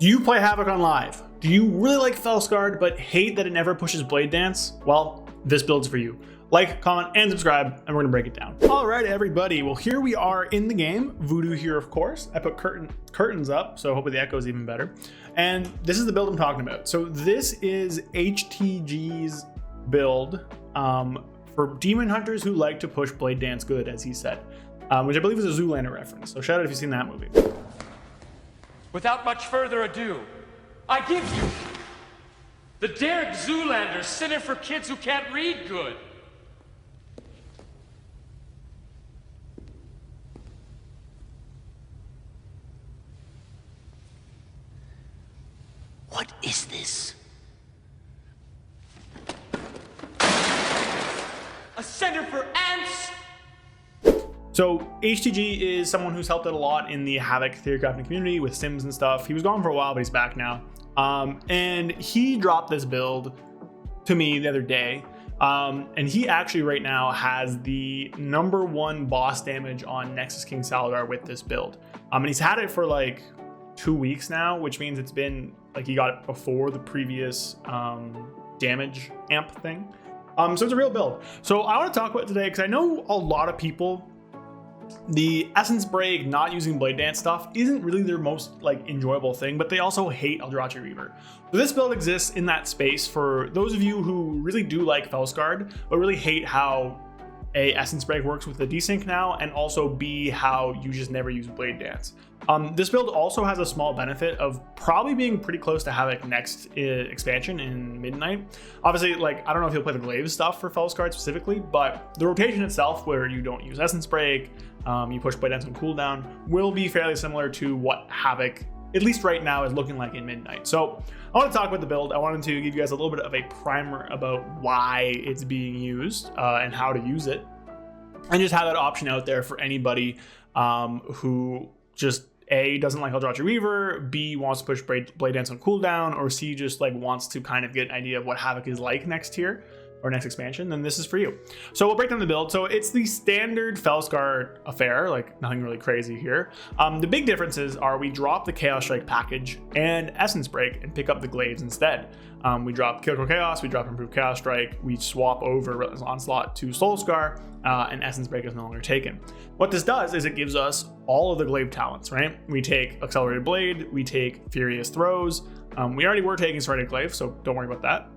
Do you play Havoc on live? Do you really like Fel-Scarred but hate that it never pushes Blade Dance? Well, this build's for you. Like, comment, and subscribe, and we're gonna break it down. All right, everybody. Well, here we are in the game. Voodoo here, of course. I put curtains up, so hopefully the echo is even better. And this is the build I'm talking about. So this is HTG's build for demon hunters who like to push Blade Dance good, as he said, which I believe is a Zoolander reference. So shout out if you've seen that movie. Without much further ado, I give you the Derek Zoolander Center for Kids Who Can't Read Good. What is this? A center for ants. So HTG is someone who's helped out a lot in the Havoc theory crafting community with Sims and stuff. He was gone for a while, but he's back now. And he dropped this build to me the other day. And he actually right now has the #1 boss damage on Nexus King Salazar with this build. And he's had it for like 2 weeks now, which means it's been like he got it before the previous damage amp thing. So it's a real build. So I want to talk about it today because I know a lot of people, the Essence Break not using Blade Dance stuff isn't really their most like enjoyable thing, but they also hate Eldrazi Reaver. So this build exists in that space for those of you who really do like Fel-Scarred, but really hate how A, Essence Break works with the desync now, and also B, how you just never use Blade Dance. This build also has a small benefit of probably being pretty close to Havoc next expansion in Midnight. Obviously, like, I don't know if you'll play the Glaive stuff for Fel-Scarred specifically, but the rotation itself, where you don't use Essence Break, you push Blade Dance on cooldown, will be fairly similar to what Havoc, at least right now, is looking like in Midnight. So I want to talk about the build. I wanted to give you guys a little bit of a primer about why it's being used and how to use it, and just have that option out there for anybody who just A, doesn't like Eldrazi Reaver, B, wants to push Blade Dance on cooldown, or C, just like wants to kind of get an idea of what Havoc is like next tier or next expansion. Then this is for you. So we'll break down the build. So it's the standard Fel-Scarred affair, like nothing really crazy here. The big differences are we drop the Chaos Strike package and Essence Break and pick up the Glaives instead. We drop Kill Chaos, we drop Improved Chaos Strike, we swap over Relentless Onslaught to Soulscar, and Essence Break is no longer taken. What this does is it gives us all of the Glaive talents, right? We take Accelerated Blade, we take Furious Throws. We already were taking Serrated Glaive, so don't worry about that.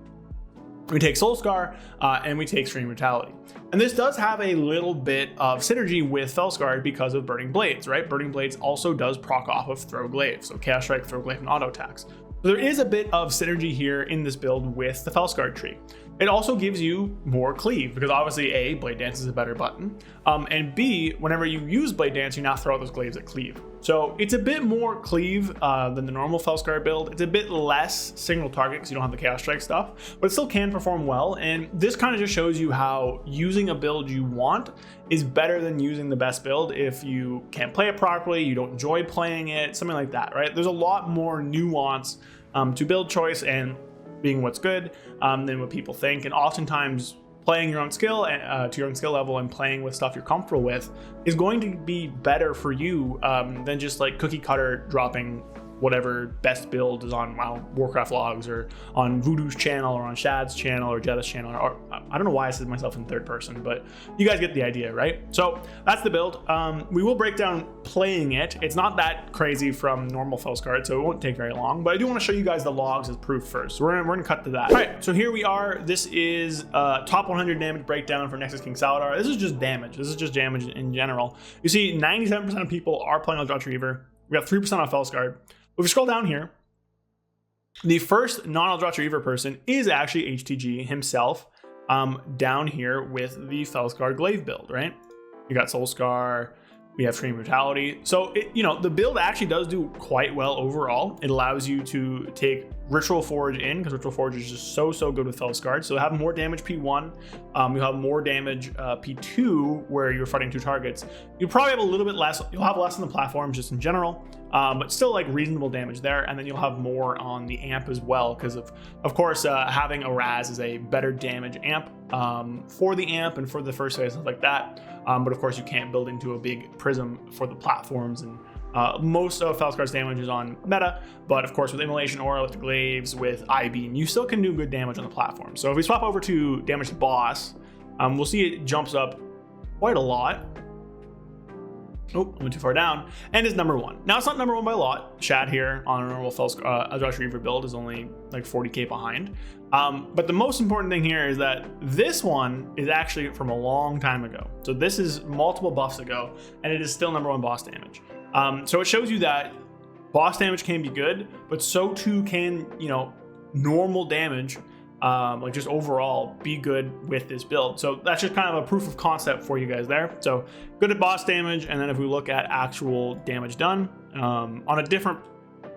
We take Soulscar, and we take Extreme Brutality. And this does have a little bit of synergy with Fel-Scarred because of Burning Blades, right? Burning Blades also does proc off of Throw Glaive, so Chaos Strike, Throw Glaive, and auto attacks. So there is a bit of synergy here in this build with the Fel-Scarred tree. It also gives you more cleave because obviously A, Blade Dance is a better button, and B, whenever you use Blade Dance, you now throw out those glaives at cleave. So it's a bit more cleave than the normal Fel-Scarred build. It's a bit less single target because you don't have the Chaos Strike stuff, but it still can perform well. And this kind of just shows you how using a build you want is better than using the best build if you can't play it properly, you don't enjoy playing it, something like that, right? There's a lot more nuance to build choice and being what's good than what people think. And oftentimes playing your own skill to your own skill level and playing with stuff you're comfortable with is going to be better for you than just like cookie cutter dropping whatever best build is on Warcraft logs or on Voodoo's channel or on Shad's channel or Jetta's channel, or I don't know why I said myself in third person, but you guys get the idea, right? So that's the build. We will break down playing it. It's not that crazy from normal Fel-Scarred, so it won't take very long, but I do want to show you guys the logs as proof first. So we're gonna cut to that. All right, so here we are. This is top 100 damage breakdown for Nexus King Salazar. This is just damage. This is just damage in general. You see 97% of people are playing Eldrazi Reaver. We have 3% on Fel-Scarred. If we scroll down here, the first non-Eldrazi Reaver person is actually HTG himself down here with the Fel-Scarred Glaive build, right? You got Soulscar, we have Extreme Brutality. So, the build actually does do quite well overall. It allows you to take Ritual Forge in, because Ritual Forge is just so good with Fel-Scarred. So have more damage P1, you'll have more damage P2 where you're fighting 2 targets. You probably have a little bit less, you'll have less on the platforms just in general, but still like reasonable damage there. And then you'll have more on the amp as well, because of course having a Raz is a better damage amp for the amp and for the first phase, stuff like that. But of course you can't build into a big prism for the platforms and Most of Fel-Scarred's damage is on meta, but of course with Immolation Aura, with Glaives, with I-Beam, you still can do good damage on the platform. So if we swap over to damage to boss, we'll see it jumps up quite a lot. Oh, I went too far down. And is number 1. Now it's not number 1 by a lot. Shad here on a normal Josh Reaver build is only like 40k behind. But the most important thing here is that this one is actually from a long time ago. So this is multiple buffs ago, and it is still number 1 boss damage. So it shows you that boss damage can be good, but so too can, you know, normal damage, like just overall be good with this build. So that's just kind of a proof of concept for you guys there. So good at boss damage. And then if we look at actual damage done, on a different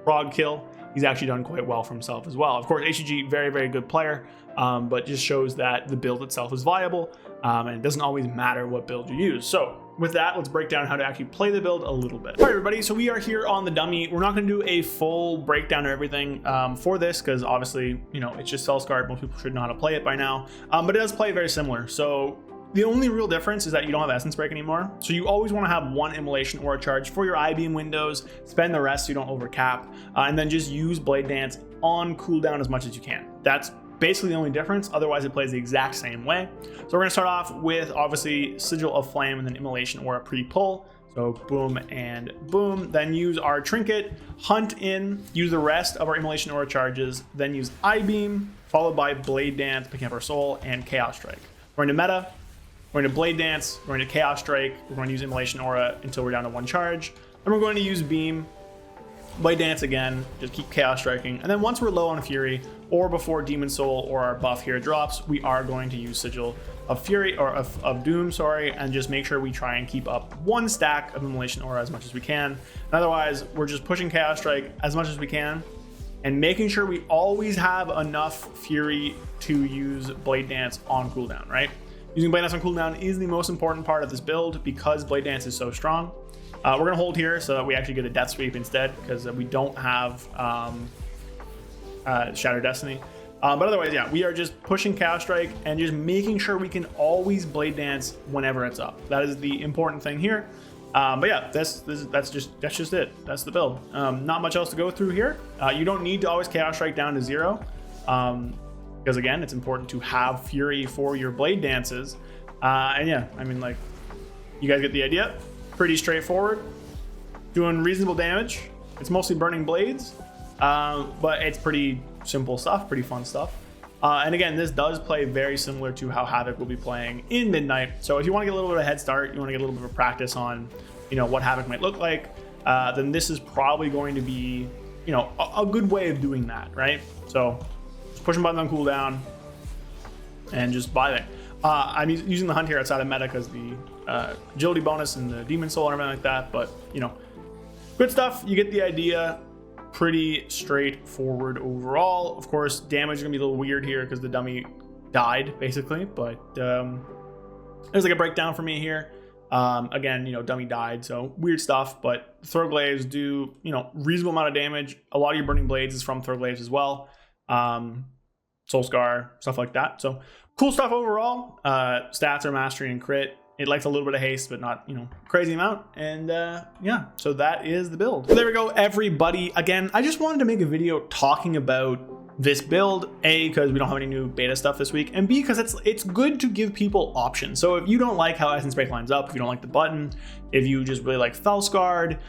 prog kill, he's actually done quite well for himself as well. Of course, HG, very, very good player, but just shows that the build itself is viable, and it doesn't always matter what build you use. So with that, let's break down how to actually play the build a little bit. All right, everybody, so we are here on the dummy. We're not gonna do a full breakdown of everything for this, because obviously, you know, it's just Fel-Scarred. Most people should know how to play it by now, but it does play very similar. So the only real difference is that you don't have Essence Break anymore. So you always want to have 1 Immolation Aura charge for your I-Beam windows, spend the rest so you don't overcap, and then just use Blade Dance on cooldown as much as you can. That's basically the only difference. Otherwise, it plays the exact same way. So we're going to start off with obviously Sigil of Flame and then Immolation Aura pre-pull. So boom and boom. Then use our Trinket, Hunt in, use the rest of our Immolation Aura charges, then use I-Beam, followed by Blade Dance, picking up our soul, and Chaos Strike. We're into meta. We're going to Blade Dance, we're going to Chaos Strike, we're going to use Immolation Aura until we're down to 1 charge, and we're going to use Beam, Blade Dance again, just keep Chaos Striking, and then once we're low on Fury, or before Demon Soul or our buff here drops, we are going to use Sigil of Fury, or of Doom, sorry, and just make sure we try and keep up 1 stack of Immolation Aura as much as we can. And otherwise, we're just pushing Chaos Strike as much as we can, and making sure we always have enough Fury to use Blade Dance on cooldown, right? Using Blade Dance on cooldown is the most important part of this build because Blade Dance is so strong. We're going to hold here so that we actually get a Death Sweep instead, because we don't have Shattered Destiny. But otherwise, yeah, we are just pushing Chaos Strike and just making sure we can always Blade Dance whenever it's up. That is the important thing here. But yeah, that's just it. That's the build. Not much else to go through here. You don't need to always Chaos Strike down to 0. Because again, it's important to have Fury for your Blade Dances. And yeah, I mean, like, you guys get the idea. Pretty straightforward. Doing reasonable damage. It's mostly burning blades, but it's pretty simple stuff, pretty fun stuff. And again, this does play very similar to how Havoc will be playing in Midnight. So if you want to get a little bit of a head start, you want to get a little bit of practice on, you know, what Havoc might look like, then this is probably going to be, you know, a good way of doing that, right? So pushing buttons on cooldown and just buy it. I'm using the Hunt here outside of meta because the agility bonus and the Demon Soul and everything like that, but you know, good stuff. You get the idea. Pretty straightforward overall. Of course, damage is gonna be a little weird here because the dummy died basically, but there's like a breakdown for me here. Again, you know, dummy died, so weird stuff, but throw glaives do, you know, reasonable amount of damage. A lot of your burning blades is from throw glaives as well. Soul Scar, stuff like that. So cool stuff overall. Stats are mastery and crit. It likes a little bit of haste, but not, you know, crazy amount. And yeah, so that is the build. So there we go, everybody. Again, I just wanted to make a video talking about this build, A, because we don't have any new beta stuff this week, and B, because it's good to give people options. So if you don't like how Essence Break lines up, if you don't like the button, if you just really like Fel-Scarred,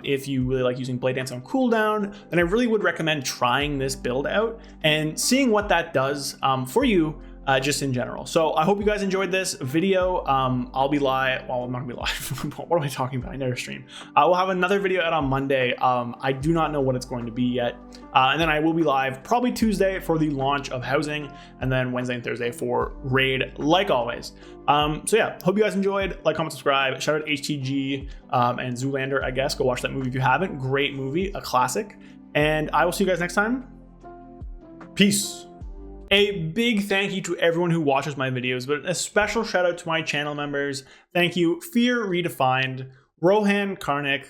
if you really like using Blade Dance on cooldown, then I really would recommend trying this build out and seeing what that does for you. Just in general. So I hope you guys enjoyed this video. I'll be live. Well, I'm not gonna be live. What am I talking about? I never stream. We'll have another video out on Monday. I do not know what it's going to be yet. And then I will be live probably Tuesday for the launch of Housing, and then Wednesday and Thursday for Raid, like always. So yeah, hope you guys enjoyed. Like, comment, subscribe. Shout out HTG and Zoolander, I guess. Go watch that movie if you haven't. Great movie, a classic. And I will see you guys next time. Peace. A big thank you to everyone who watches my videos, but a special shout out to my channel members. Thank you, Fear Redefined, Rohan Karnik,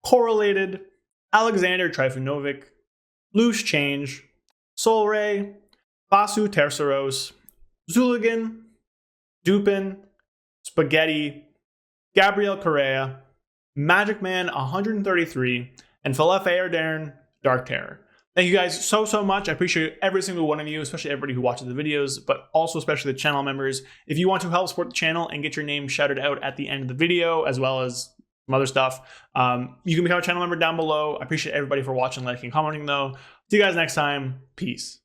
Correlated, Alexander Trifunovic, Loose Change, Soul Ray, Basu Terceros, Zuligan, Dupin, Spaghetti, Gabriel Correa, Magic Man 133, and Falafel Darren Dark Terror. Thank you guys so much. I appreciate every single one of you, especially everybody who watches the videos, but also especially the channel members. If you want to help support the channel and get your name shouted out at the end of the video, as well as some other stuff, you can become a channel member down below. I appreciate everybody for watching, liking, commenting though. See you guys next time. Peace.